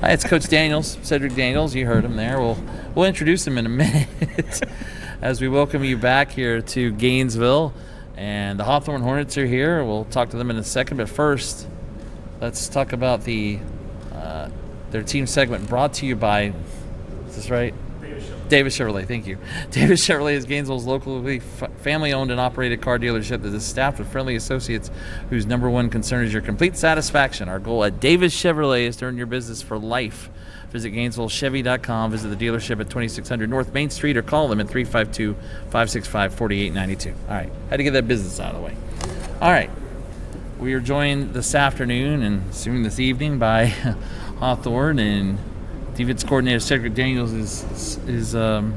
Hi, it's Coach Daniels, Cedric Daniels. You heard him there. We'll introduce him in a minute as we welcome you back here to Gainesville. And the Hawthorne Hornets are here. We'll talk to them in a second. But first, let's talk about their team segment brought to you by, is this right? Davis Chevrolet, thank you. Davis Chevrolet is Gainesville's locally family-owned and operated car dealership that is staffed with friendly associates whose number one concern is your complete satisfaction. Our goal at Davis Chevrolet is to earn your business for life. Visit GainesvilleChevy.com, visit the dealership at 2600 North Main Street, or call them at 352-565-4892. All right, had to get that business out of the way. All right, we are joined this afternoon and soon this evening by Hawthorne, and defense coordinator Cedric Daniels is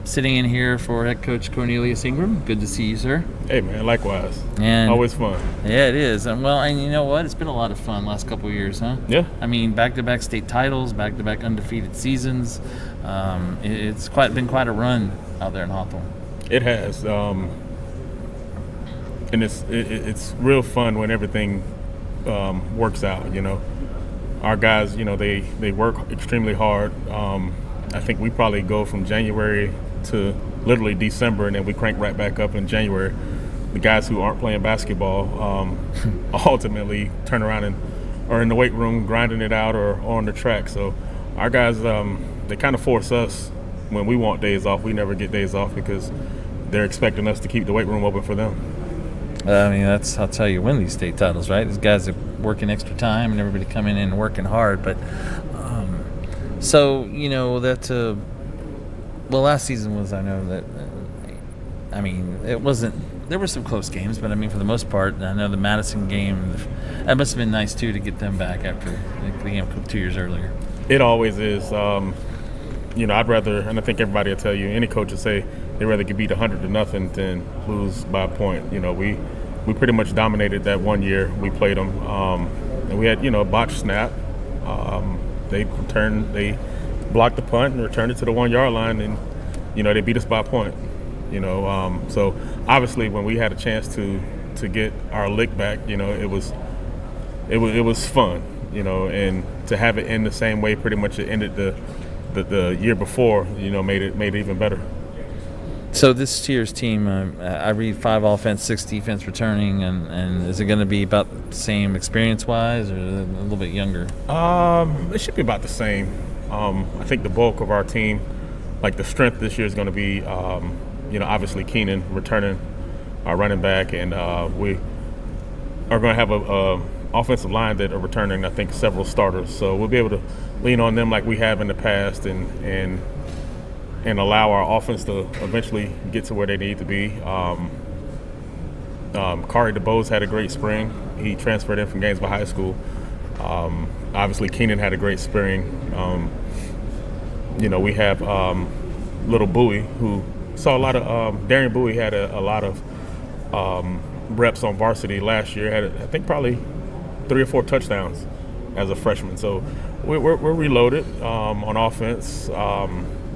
sitting in here for head coach Cornelius Ingram. Good to see you, sir. Hey, man, likewise. And always fun. Yeah, it is. And you know what? It's been a lot of fun last couple of years, huh? Yeah. I mean, back-to-back state titles, back-to-back undefeated seasons. It's been quite a run out there in Hawthorne. It has. And it's real fun when everything works out, you know. Our guys, you know, they work extremely hard. I think we probably go from January to literally December, and then we crank right back up in January. The guys who aren't playing basketball ultimately turn around and are in the weight room grinding it out or on the track. So our guys, they kind of force us when we want days off. We never get days off because they're expecting us to keep the weight room open for them. I mean, that's how you win these state titles, right? These guys are working extra time and everybody coming in and working hard. But so, you know, that last season was, I know that, I mean, it wasn't, there were some close games, but I mean, for the most part, I know the Madison game, that must have been nice too to get them back after the game 2 years earlier. It always is. You know, I'd rather, and I think everybody will tell you, any coach will say they'd rather get beat 100-0 than lose by a point. You know, we pretty much dominated that one year we played them, and we had, you know, a botched snap. They blocked the punt and returned it to the 1 yard line, and you know, they beat us by a point. You know, so obviously when we had a chance to get our lick back, you know, it was fun. You know, and to have it end the same way, pretty much it ended the year before, you know, made it even better. So this year's team, I read 5 offense, 6 defense returning, and is it going to be about the same experience-wise or a little bit younger? It should be about the same. I think the bulk of our team, like the strength this year is going to be, you know, obviously Keenan returning, our running back, and we are going to have a offensive line that are returning, I think, several starters. So we'll be able to lean on them like we have in the past and allow our offense to eventually get to where they need to be. Kari DeBose had a great spring. He transferred in from Gainesville High School. Obviously, Keenan had a great spring. You know, we have little Bowie, who saw a lot of Darian Bowie had a lot of reps on varsity last year. Had, I think, probably 3 or 4 touchdowns as a freshman. So we're reloaded on offense.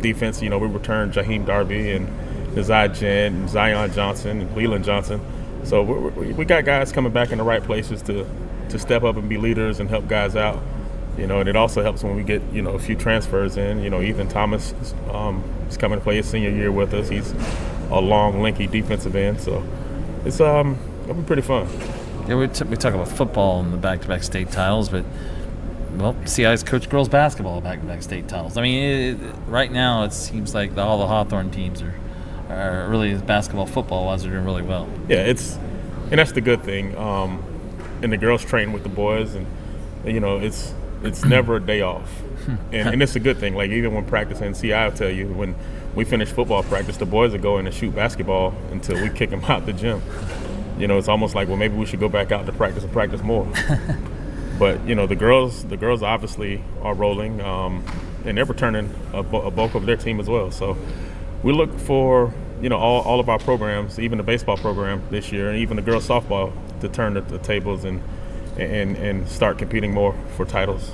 Defense, you know, we returned Jaheim Darby and Nazai Jen and Zion Johnson and Leland Johnson. So we got guys coming back in the right places to step up and be leaders and help guys out. You know, and it also helps when we get, you know, a few transfers in. You know, Ethan Thomas is coming to play his senior year with us. He's a long, lanky defensive end. So it's it'll be pretty fun. Yeah, we talk about football and the back-to-back state titles, but well, CI's coach girls basketball back-to-back state titles. I mean, right now it seems like all the Hawthorne teams are really basketball, football-wise, are doing really well. Yeah, and that's the good thing. And the girls train with the boys, and you know, it's never a day off, and it's a good thing. Like even when practicing, CI will tell you when we finish football practice, the boys are going to shoot basketball until we kick them out the gym. You know, it's almost like, well, maybe we should go back out to practice and practice more. But you know, the girls obviously are rolling, and they're returning a bulk of their team as well. So we look for, you know, all of our programs, even the baseball program this year, and even the girls softball, to turn the tables and start competing more for titles.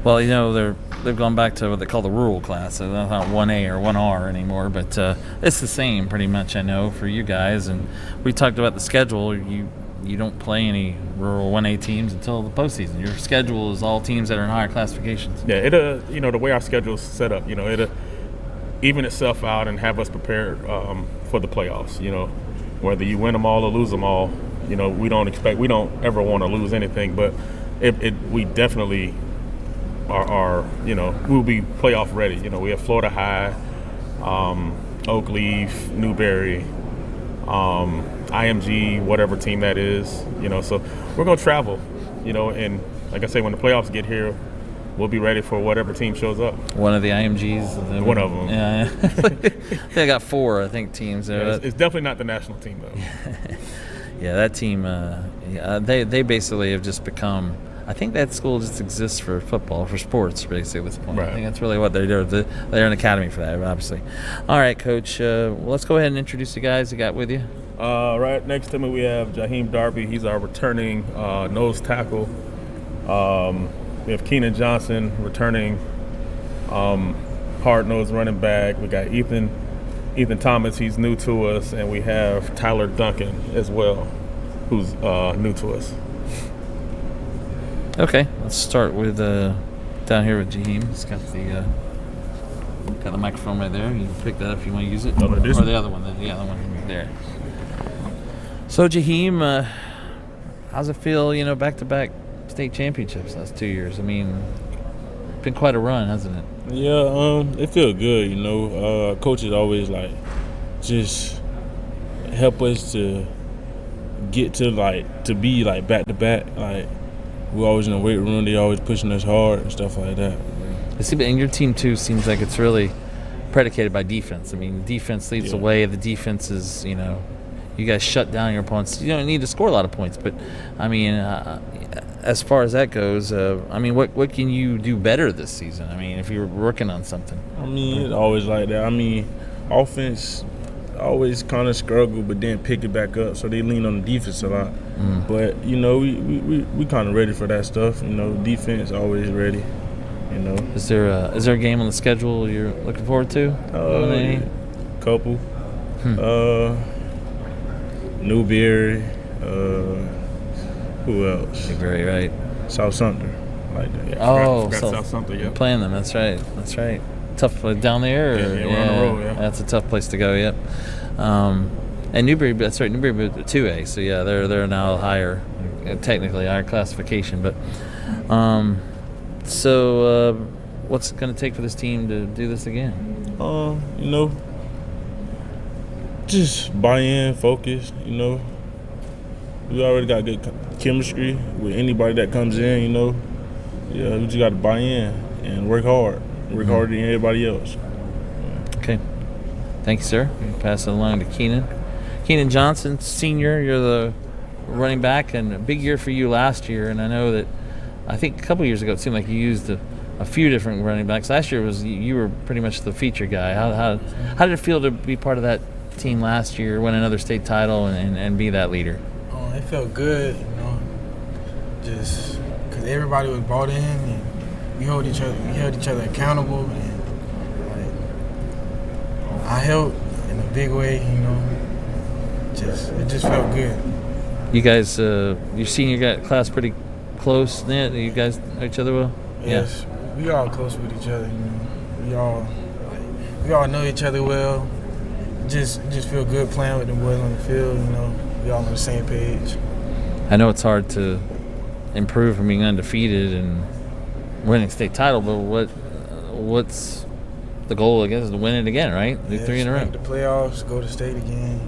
Well, you know, they've gone back to what they call the rural class, so that's not 1A or 1R anymore, but it's the same pretty much, I know, for you guys. And we talked about the schedule. You you don't play any rural 1A teams until the postseason. Your schedule is all teams that are in higher classifications. Yeah, the way our schedule's set up, it'll even itself out and have us prepared for the playoffs. Whether you win them all or lose them all, we don't ever want to lose anything, but we definitely are we'll be playoff ready. We have Florida High, Oakleaf, Newberry, IMG, whatever team that is, so we're going to travel, and like I say, when the playoffs get here, we'll be ready for whatever team shows up. One of the IMGs. One of them. Yeah. They got 4, I think, teams there. Yeah, it's definitely not the national team, though. Yeah, that team, they basically have just become, I think that school just exists for football, for sports, basically, at this point. Right. I think that's really what they do. They're an academy for that, obviously. All right, Coach, well, let's go ahead and introduce the guys you got with you. Right next to me, we have Jaheim Darby. He's our returning nose tackle. We have Keenan Johnson, returning hard-nosed running back. We got Ethan Thomas. He's new to us. And we have Tyler Duncan as well, who's new to us. Okay, let's start with down here with Jaheim. He's got the microphone right there. You can pick that up if you want to use it. Oh, or the other one. The other one there. So, Jaheim, how's it feel, back-to-back state championships last 2 years? I mean, it's been quite a run, hasn't it? Yeah, it feels good, Coaches always, just help us to get to be back-to-back. We're always in the weight room. They always pushing us hard and stuff like that. And your team, too, seems like it's really predicated by defense. I mean, defense leads the way. The defense is, you guys shut down your opponents. You don't need to score a lot of points, but, I mean, as far as that goes, what can you do better this season? I mean, if you're working on something. I mean, it's always like that. I mean, offense always kind of struggle, but then pick it back up, so they lean on the defense a lot. But, we kind of ready for that stuff. Defense always ready. Is there a game on the schedule you're looking forward to? Couple. Newberry. Who else? Newberry, right? South Sumter, like that. Yeah, South Sumter, yeah. Playing them. That's right. Tough down there. Yeah, we're on the road. Yeah, that's a tough place to go. Yep. And Newberry, that's right. Newberry 2A. So yeah, they're now higher, technically higher classification. But what's it going to take for this team to do this again? Just buy in, focus. We already got good chemistry with anybody that comes in. Yeah, we just got to buy in and work hard. Work harder than everybody else. Okay. Thank you, sir. Pass it along to Keenan. Keenan Johnson, senior. You're the running back, and a big year for you last year. And I know that I think a couple years ago it seemed like you used a few different running backs. Last year you were pretty much the feature guy. How did it feel to be part of that team last year, win another state title, and be that leader? It felt good, just because everybody was bought in and we held each other accountable, and I helped in a big way, it just felt good. You guys, your senior class pretty close knit. You guys know each other well? Yes, we all close with each other. We all know each other well. Just feel good playing with the boys on the field. We all on the same page. I know it's hard to improve from being undefeated and winning state title, but what's the goal? I guess is to win it again, right? Do 3 in a row. Make the playoffs, go to state again.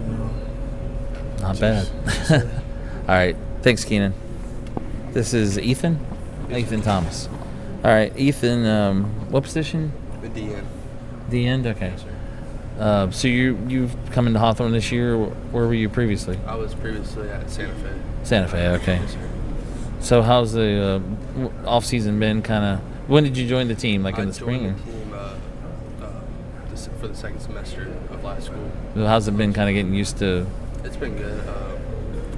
Not bad. All right, thanks, Keenan. This is Ethan Thomas. All right, Ethan. What position? The DN. DN. Okay. So you've come into Hawthorne this year. Where were you previously? I was previously at Santa Fe. Santa Fe. Okay. Yes, sir. So how's the off season been? Kind of. When did you join the team? Like in the spring? I joined the team for the second semester of last school. How's it been? Kind of getting used to. It's been good.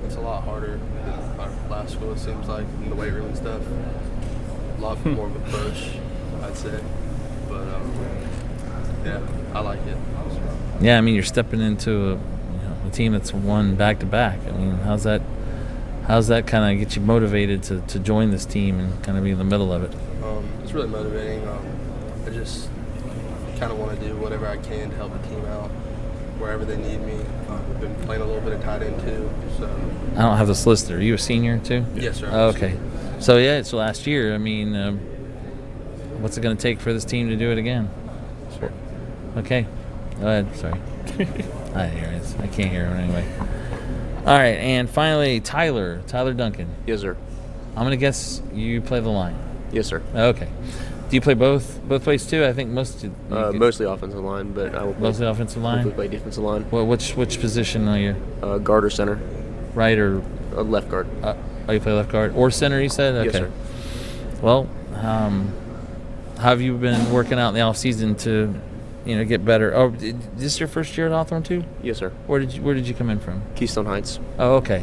It's a lot harder than our last school. It seems like in the weight room and stuff. A lot more of a push, I'd say. But yeah, I like it. Yeah, I mean you're stepping into a team that's won back to back. I mean, how's that How's that kind of get you motivated to join this team and kind of be in the middle of it? It's really motivating. I just kind of want to do whatever I can to help the team out wherever they need me. I've been playing a little bit of tight end too, so. I don't have this listed. Are you a senior too? Yes, sir. Oh, okay. So yeah, it's last year. I mean, what's it going to take for this team to do it again? Sure. Okay. Go ahead. Sorry. I hear it. I can't hear him anyway. All right, and finally, Tyler Duncan. Yes, sir. I'm going to guess you play the line. Yes, sir. Okay. Do you play both ways too? I think mostly Offensive line, but I will play, mostly offensive line. hopefully play defensive line. Well, which position are you? Guard or center. Right or Left guard. oh, you play left guard or center? You said okay. Yes, sir. Well, how have you been working out in the off season to, get better? Oh, is this your first year at Hawthorne too? Yes, sir. Where did you come in from? Keystone Heights. Oh, okay.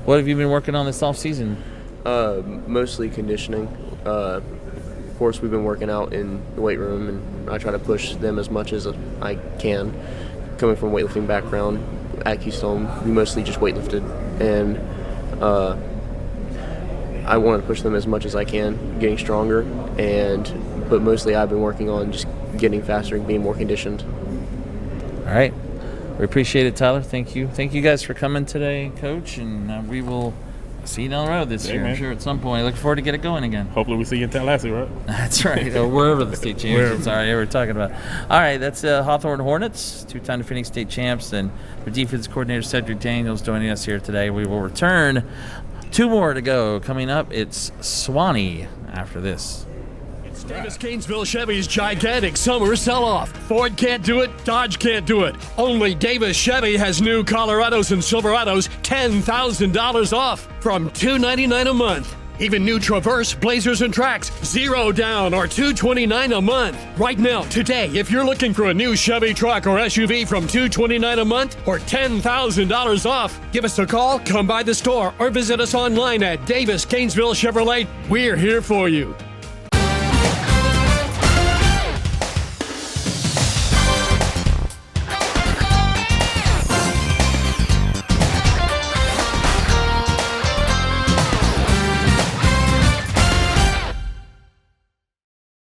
What have you been working on this off season? Mostly conditioning. Of course, we've been working out in the weight room, and I try to push them as much as I can. Coming from a weightlifting background, at Keystone, we mostly just weightlifted, and I want to push them as much as I can, getting stronger, but mostly I've been working on just getting faster and being more conditioned. All right. We appreciate it, Tyler. Thank you. Thank you guys for coming today, Coach, and we will see you down the road this year, man. I'm sure, at some point. Looking forward to get it going again. Hopefully we see you in Tallahassee, right? That's right, or wherever the state championships are. Yeah, we're talking about. All right, that's Hawthorne Hornets, two-time defending state champs, and their defense coordinator Cedric Daniels joining us here today. We will return. 2 more to go. Coming up, it's Swanee after this. Davis Gainesville Chevy's gigantic summer sell-off. Ford can't do it, Dodge can't do it. Only Davis Chevy has new Colorados and Silverados $10,000 off from $299 a month. Even new Traverse, Blazers, and Trax, 0 down or $229 a month. Right now, today, if you're looking for a new Chevy truck or SUV from $229 a month or $10,000 off, give us a call, come by the store, or visit us online at Davis Gainesville Chevrolet. We're here for you.